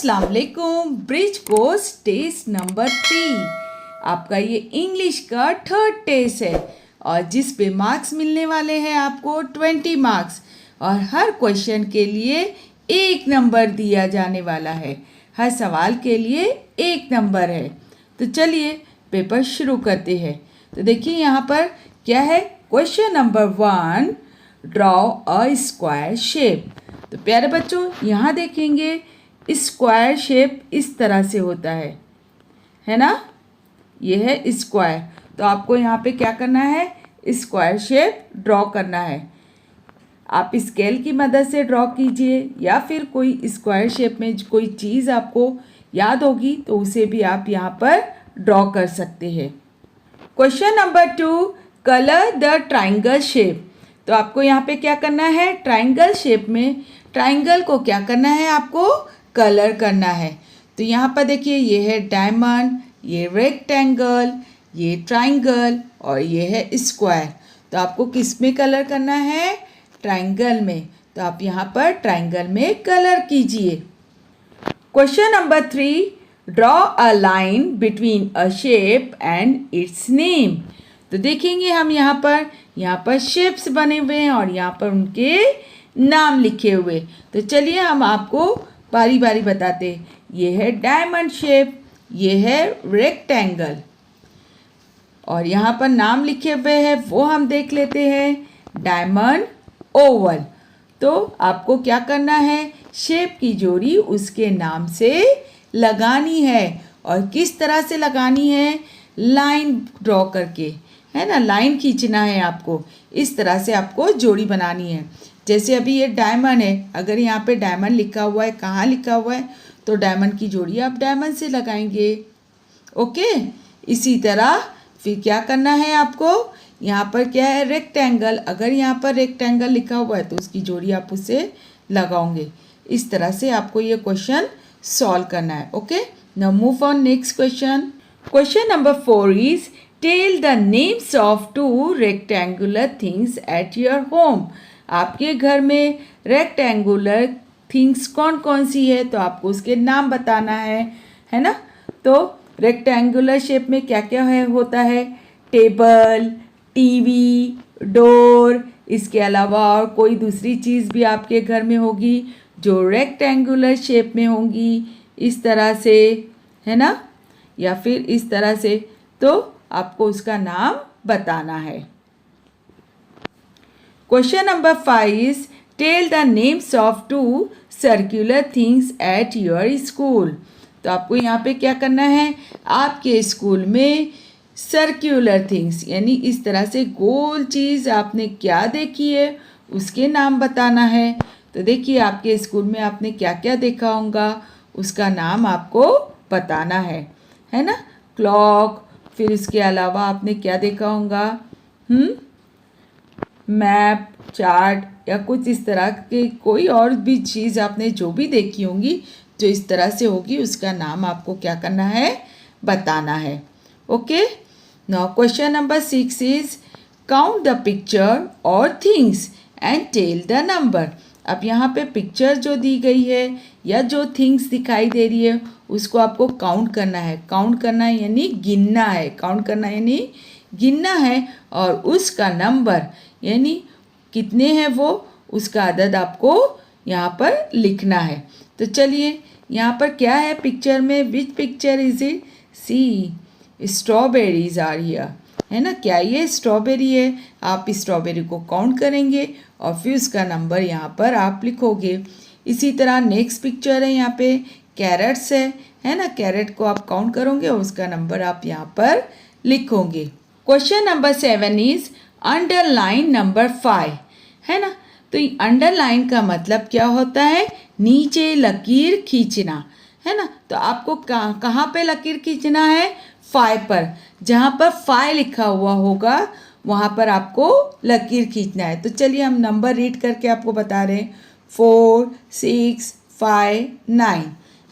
अस्सलाम वालेकुम। Bridge course test number 3 आपका ये इंग्लिश का थर्ड टेस्ट है और जिस पे मार्क्स मिलने वाले हैं आपको 20 मार्क्स और हर क्वेश्चन के लिए 1 नंबर दिया जाने वाला है। हर सवाल के लिए 1 नंबर है। तो चलिए पेपर शुरू करते हैं। तो देखिए यहाँ पर क्या है। Question number 1, draw a square shape. तो प्यारे बच्चों यहाँ देखेंगे स्क्वायर शेप इस तरह से होता है ना। ये है स्क्वायर। तो आपको यहाँ पे क्या करना है, स्क्वायर शेप ड्रॉ करना है। आप स्केल की मदद से ड्रॉ कीजिए या फिर कोई स्क्वायर शेप में कोई चीज़ आपको याद होगी तो उसे भी आप यहाँ पर ड्रॉ कर सकते हैं। Question number 2, colour the triangle shape. तो आपको यहाँ पे क्या करना है, ट्राइंगल शेप में ट्राइंगल को क्या करना है, आपको कलर करना है। तो यहाँ पर देखिए ये है डायमंड, ये रेक्टेंगल, ये ट्राइंगल और ये है स्क्वायर। तो आपको किस में कलर करना है, ट्राइंगल में। तो आप यहाँ पर ट्राइंगल में कलर कीजिए। Question number 3, draw a line between a shape and it's name. तो देखेंगे हम यहाँ पर शेप्स बने हुए हैं और यहाँ पर उनके नाम लिखे हुए। तो चलिए हम आपको बारी बारी बताते। ये है डायमंड शेप, ये है रेक्टेंगल और यहाँ पर नाम लिखे हुए हैं वो हम देख लेते हैं। Diamond, Oval. तो आपको क्या करना है, शेप की जोड़ी उसके नाम से लगानी है। और किस तरह से लगानी है, लाइन ड्रॉ करके, है ना। लाइन खींचना है आपको, इस तरह से आपको जोड़ी बनानी है। जैसे अभी ये डायमंड है, अगर यहाँ पे डायमंड लिखा हुआ है, कहाँ लिखा हुआ है, तो डायमंड की जोड़ी आप डायमंड से लगाएंगे। ओके। इसी तरह फिर क्या करना है आपको, यहाँ पर क्या है, रेक्टेंगल। अगर यहाँ पर रेक्टेंगल लिखा हुआ है तो उसकी जोड़ी आप उससे लगाओगे। इस तरह से आपको ये क्वेश्चन सॉल्व करना है। Okay, now move on next question. Question number 4 is tell the names of 2 rectangular things at your home. आपके घर में रेक्टेंगुलर थिंग्स कौन कौन सी है, तो आपको उसके नाम बताना है ना। तो रेक्टेंगुलर शेप में क्या क्या है होता है, टेबल, टीवी, डोर। इसके अलावा और कोई दूसरी चीज़ भी आपके घर में होगी जो रेक्टेंगुलर शेप में होंगी, इस तरह से, है ना, या फिर इस तरह से। तो आपको उसका नाम बताना है। Question number 5 is tell the names of 2 circular things at your school. तो आपको यहाँ पे क्या करना है, आपके स्कूल में सर्कुलर थिंग्स यानी इस तरह से गोल चीज़ आपने क्या देखी है उसके नाम बताना है। तो देखिए आपके स्कूल में आपने क्या क्या देखा होगा उसका नाम आपको बताना है ना। क्लॉक, फिर इसके अलावा आपने क्या देखा होगा, मैप, चार्ट या कुछ इस तरह के कोई और भी चीज़ आपने जो भी देखी होंगी जो इस तरह से होगी उसका नाम आपको क्या करना है, बताना है। Okay, now question number 6 is count the picture और things and tell the number. अब यहाँ पे पिक्चर जो दी गई है या जो थिंग्स दिखाई दे रही है उसको आपको काउंट करना है। काउंट करना है यानी गिनना है, काउंट करना यानी गिनना है और उसका नंबर यानी कितने हैं वो, उसका अदद आपको यहाँ पर लिखना है। तो चलिए यहाँ पर क्या है पिक्चर में, which picture is it, see strawberries are here, है ना। क्या ये स्ट्रॉबेरी है, आप स्ट्रॉबेरी को काउंट करेंगे और फिर उसका नंबर यहाँ पर आप लिखोगे। इसी तरह नेक्स्ट पिक्चर है यहाँ पे कैरेट्स है ना। कैरेट को आप काउंट करोगे और उसका नंबर आप यहाँ पर लिखोगे। Question number 7 is underline number 5, है ना। तो अंडरलाइन का मतलब क्या होता है, नीचे लकीर खींचना, है ना। तो आपको कहाँ पे लकीर खींचना है, 5 पर। जहाँ पर 5 लिखा हुआ होगा वहाँ पर आपको लकीर खींचना है। तो चलिए हम नंबर रीड करके आपको बता रहे हैं, 4, 6, 5, 9,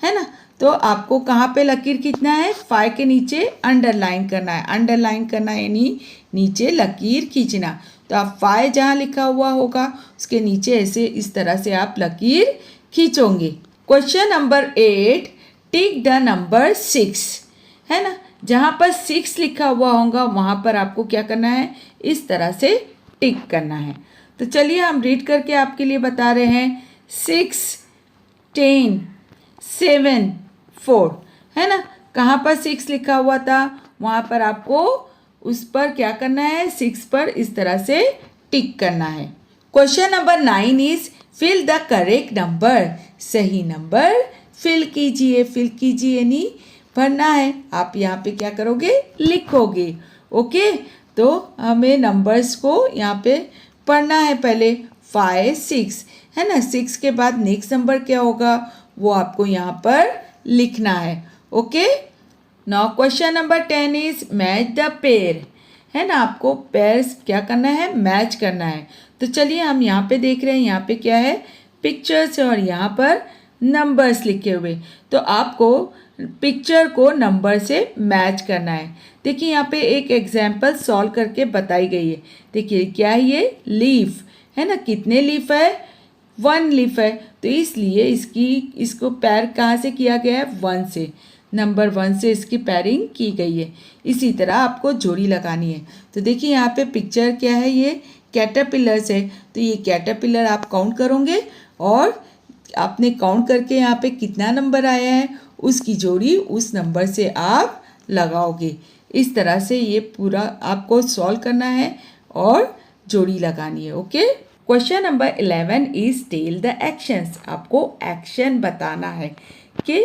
है ना। तो आपको कहाँ पे लकीर खींचना है, 5 के नीचे अंडरलाइन करना है। अंडरलाइन करना यानी नीचे लकीर खींचना। तो आप 5 जहाँ लिखा हुआ होगा उसके नीचे ऐसे इस तरह से आप लकीर खींचोगे। Question number 8, tick the number 6, है ना। जहाँ पर 6 लिखा हुआ होगा वहाँ पर आपको क्या करना है, इस तरह से टिक करना है। तो चलिए हम रीड करके आपके लिए बता रहे हैं। 6, 10, 7, 4, है ना। कहाँ पर 6 लिखा हुआ था, वहाँ पर आपको उस पर क्या करना है, 6 पर इस तरह से टिक करना है। Question number 9 is fill the correct number, सही नंबर फिल कीजिए। फिल कीजिए यानी भरना है। आप यहाँ पे क्या करोगे, लिखोगे। ओके, तो हमें नंबर्स को यहाँ पे पढ़ना है। पहले 5, 6, है ना। 6 के बाद नेक्स्ट नंबर क्या होगा वो आपको यहाँ पर लिखना है। Okay, now question number 10 is match the pair, है ना। आपको पेयर्स क्या करना है, मैच करना है। तो चलिए हम यहाँ पे देख रहे हैं, यहाँ पे क्या है, पिक्चर्स और यहाँ पर नंबर्स लिखे हुए। तो आपको पिक्चर को नंबर से मैच करना है। देखिए यहाँ पे एक एग्जाम्पल सॉल्व करके बताई गई है। देखिए क्या है ये, लीफ, है ना। कितने लीफ है, 1 लीफ है। तो इसलिए इसको पैर कहाँ से किया गया है, 1 से, नंबर 1 से इसकी पैरिंग की गई है। इसी तरह आपको जोड़ी लगानी है। तो देखिए यहाँ पे पिक्चर क्या है, ये कैटरपिलर्स है। तो ये कैटरपिलर आप काउंट करोगे और आपने काउंट करके यहाँ पे कितना नंबर आया है उसकी जोड़ी उस नंबर से आप लगाओगे। इस तरह से ये पूरा आपको सॉल्व करना है और जोड़ी लगानी है। Okay, question number 11 is tell the actions. आपको एक्शन बताना है कि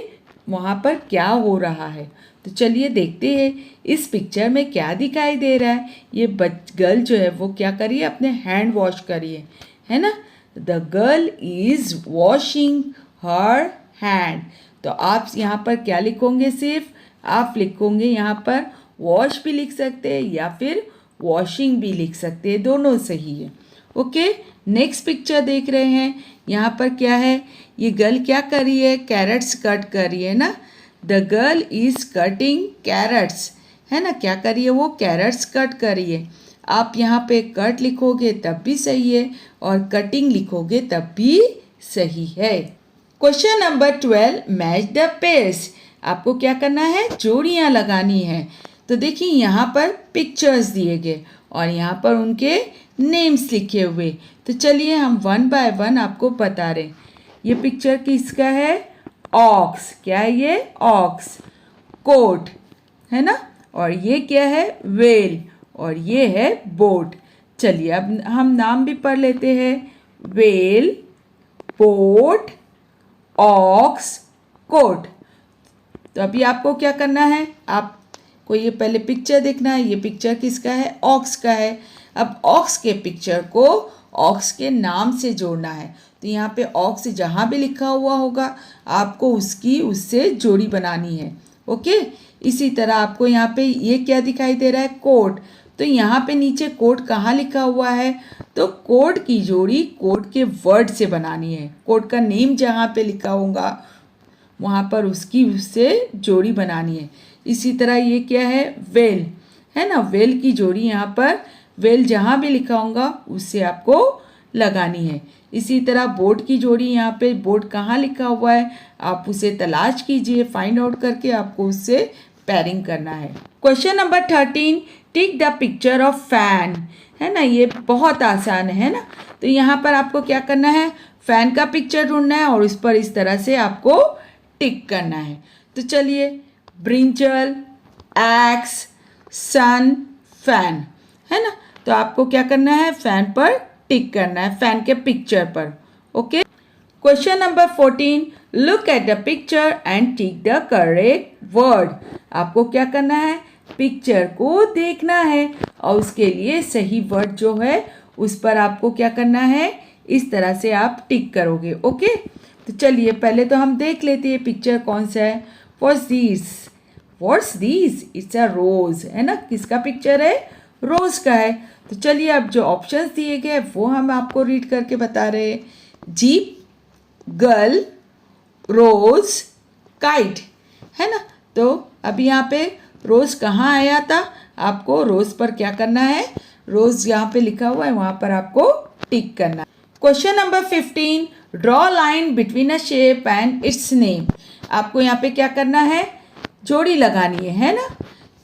वहाँ पर क्या हो रहा है। तो चलिए देखते हैं इस पिक्चर में क्या दिखाई दे रहा है। ये गर्ल जो है वो क्या करिए, अपने हैंड वॉश करिए, है ना। The girl is washing her hand. तो आप यहाँ पर क्या लिखोगे, सिर्फ आप लिखोगे यहाँ पर वॉश भी लिख सकते हैं या फिर वॉशिंग भी लिख सकते हैं, दोनों सही है। ओके, नेक्स्ट पिक्चर देख रहे हैं। यहाँ पर क्या है, ये गर्ल क्या कर रही है, कैरेट्स कट कर रही है ना। The girl is cutting carrots, है ना। क्या कर रही है वो, कैरेट्स कट कर रही है। आप यहाँ पे कट लिखोगे तब भी सही है और कटिंग लिखोगे तब भी सही है। Question number 12, match the pairs. आपको क्या करना है, जोड़ियाँ लगानी है। तो देखिए यहाँ पर पिक्चर्स दिए गए और यहाँ पर उनके नेम्स लिखे हुए। तो चलिए हम 1 बाय 1 आपको बता रहे हैं। ये पिक्चर किसका है, ऑक्स, क्या है ये, ऑक्स। कोट, है ना। और ये क्या है, वेल, और ये है बोट। चलिए अब हम नाम भी पढ़ लेते हैं, वेल, बोट, ऑक्स, कोट। तो अभी आपको क्या करना है, आपको ये पहले पिक्चर देखना है। ये पिक्चर किसका है, ऑक्स का है। अब ऑक्स के पिक्चर को ऑक्स के नाम से जोड़ना है। तो यहाँ पे ऑक्स जहाँ भी लिखा हुआ होगा आपको उससे जोड़ी बनानी है। ओके, इसी तरह आपको यहाँ पे ये क्या दिखाई दे रहा है, कोट। तो यहाँ पे नीचे कोट कहाँ लिखा हुआ है, तो कोट की जोड़ी कोट के वर्ड से बनानी है। कोट का नेम जहाँ पे लिखा होगा वहाँ पर उससे जोड़ी बनानी है। इसी तरह ये क्या है, वेल, है ना। वेल की जोड़ी यहाँ पर वेल जहाँ भी लिखा होगा उससे आपको लगानी है। इसी तरह बोट की जोड़ी, यहाँ पे बोट कहाँ लिखा हुआ है आप उसे तलाश कीजिए, फाइंड आउट करके आपको उससे पैरिंग करना है। Question number 13, tick the picture of fan, है ना। ये बहुत आसान है ना। तो यहाँ पर आपको क्या करना है, फैन का पिक्चर ढूंढना है और उस पर इस तरह से आपको टिक करना है। तो चलिए, ब्रिंजल, एक्स, सन, फैन, है ना। तो आपको क्या करना है, फैन पर टिक करना है, फैन के पिक्चर पर। Okay, question number 14, look at the picture and tick the correct word. आपको क्या करना है, पिक्चर को देखना है और उसके लिए सही वर्ड जो है उस पर आपको क्या करना है, इस तरह से आप टिक करोगे। ओके, तो चलिए पहले तो हम देख लेते हैं पिक्चर कौन सा है। व्हाट्स दिस, इट्स अ रोज, है ना। किसका पिक्चर है, रोज का है। तो चलिए अब जो ऑप्शंस दिए गए वो हम आपको रीड करके बता रहे हैं। जीप, गर्ल, रोज, काइट, है ना। तो अभी यहाँ पे रोज कहाँ आया था, आपको रोज पर क्या करना है, रोज यहाँ पे लिखा हुआ है वहाँ पर आपको टिक करना है। Question number 15, draw line between a shape and it's name. आपको यहाँ पे क्या करना है, जोड़ी लगानी है ना।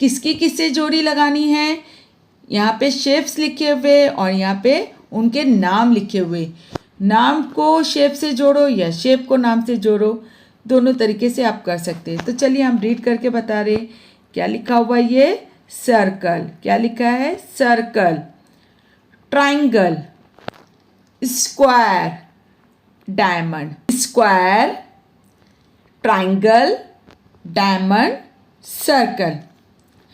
किसकी किससे जोड़ी लगानी है, यहाँ पे शेप्स लिखे हुए और यहाँ पे उनके नाम लिखे हुए। नाम को शेप से जोड़ो या शेप को नाम से जोड़ो, दोनों तरीके से आप कर सकते हैं। तो चलिए हम रीड करके बता रहे क्या लिखा हुआ है। ये सर्कल, क्या लिखा है, circle, triangle, square, diamond, square, triangle, diamond, circle,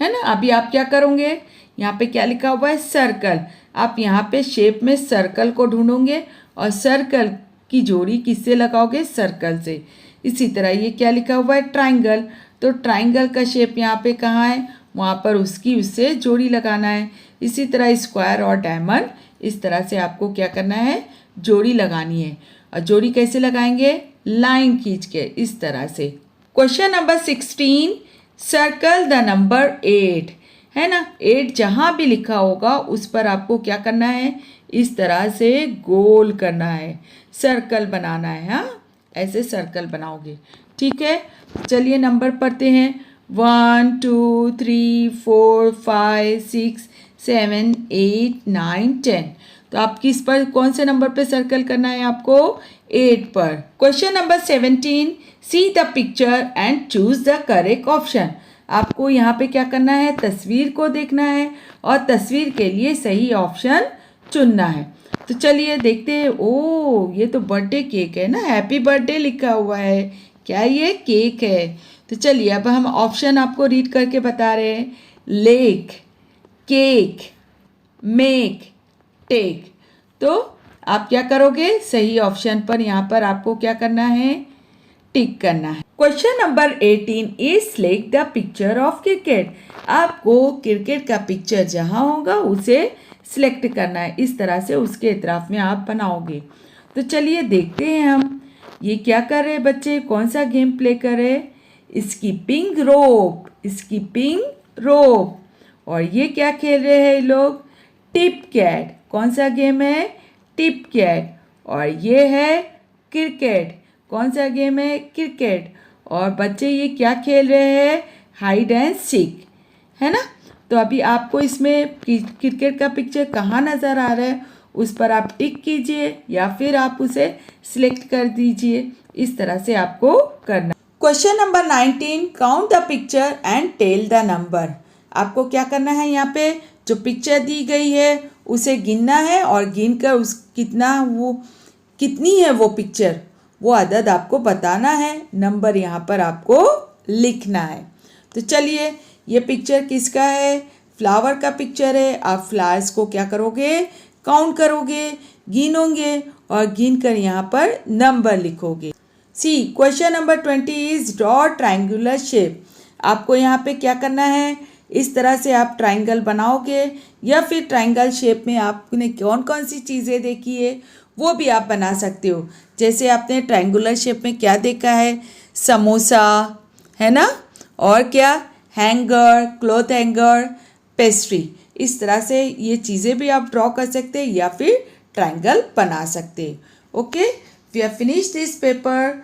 है ना। अभी आप क्या करोगे, यहाँ पे क्या लिखा हुआ है, सर्कल। आप यहाँ पे शेप में सर्कल को ढूंढोगे और सर्कल की जोड़ी किससे लगाओगे, सर्कल से। इसी तरह ये क्या लिखा हुआ है, ट्राइंगल, तो ट्राइंगल का शेप यहाँ पे कहाँ है, वहाँ पर उससे जोड़ी लगाना है। इसी तरह स्क्वायर और डायमंड, इस तरह से आपको क्या करना है, जोड़ी लगानी है। और जोड़ी कैसे लगाएंगे, लाइन खींच के, इस तरह से। Question number 16, circle the number 8, है ना। 8 जहाँ भी लिखा होगा उस पर आपको क्या करना है, इस तरह से गोल करना है, सर्कल बनाना है। हाँ, ऐसे सर्कल बनाओगे, ठीक है। चलिए नंबर पढ़ते हैं, 1 2 3 4 5 6 7 8 9 10। तो आप किस पर, कौन से नंबर पे सर्कल करना है आपको, 8 पर। Question number 17, see the picture and choose the correct option. आपको यहाँ पे क्या करना है, तस्वीर को देखना है और तस्वीर के लिए सही ऑप्शन चुनना है। तो चलिए देखते हैं। ओ, ये तो बर्थडे केक है ना, हैप्पी बर्थडे लिखा हुआ है। क्या ये केक है। तो चलिए अब हम ऑप्शन आपको रीड करके बता रहे हैं, लेक, केक, मेक, टेक। तो आप क्या करोगे, सही ऑप्शन पर यहाँ पर आपको क्या करना है, टिक करना है। Question number 18 is select the picture of cricket. आपको क्रिकेट का पिक्चर जहाँ होगा उसे सिलेक्ट करना है, इस तरह से उसके इतराफ में आप बनाओगे। तो चलिए देखते हैं हम ये क्या कर रहे हैं बच्चे, कौन सा गेम प्ले कर रहे हैं, स्कीपिंग रोप, स्कीपिंग रोप। और ये क्या खेल रहे हैं लोग, टिप कैट। कौन सा गेम है, टिप कैट। और ये है क्रिकेट, कौन सा गेम है, क्रिकेट। और बच्चे ये क्या खेल रहे हैं, हाइड एंड सीक, है ना। तो अभी आपको इसमें क्रिकेट का पिक्चर कहाँ नज़र आ रहा है, उस पर आप टिक कीजिए या फिर आप उसे सिलेक्ट कर दीजिए, इस तरह से आपको करना। Question number 19, count the picture and tell the number. आपको क्या करना है, यहाँ पे जो पिक्चर दी गई है उसे गिनना है और गिनकर उस कितनी है वो पिक्चर, वो अदद आपको बताना है, नंबर यहाँ पर आपको लिखना है। तो चलिए ये पिक्चर किसका है, फ्लावर का पिक्चर है। आप फ्लावर्स को क्या करोगे, काउंट करोगे, गिनोगे और गिन कर यहाँ पर नंबर लिखोगे। See question number 20 is draw triangular shape. आपको यहाँ पे क्या करना है, इस तरह से आप ट्रायंगल बनाओगे या फिर ट्रायंगल शेप में आपने कौन कौन सी चीज़ें देखी है वो भी आप बना सकते हो। जैसे आपने ट्रायंगुलर शेप में क्या देखा है, समोसा, है ना, और क्या, हैंगर, क्लॉथ हैंगर, पेस्ट्री। इस तरह से ये चीज़ें भी आप ड्रॉ कर सकते हैं या फिर ट्रायंगल बना सकते हैं। Okay, we have finished this paper.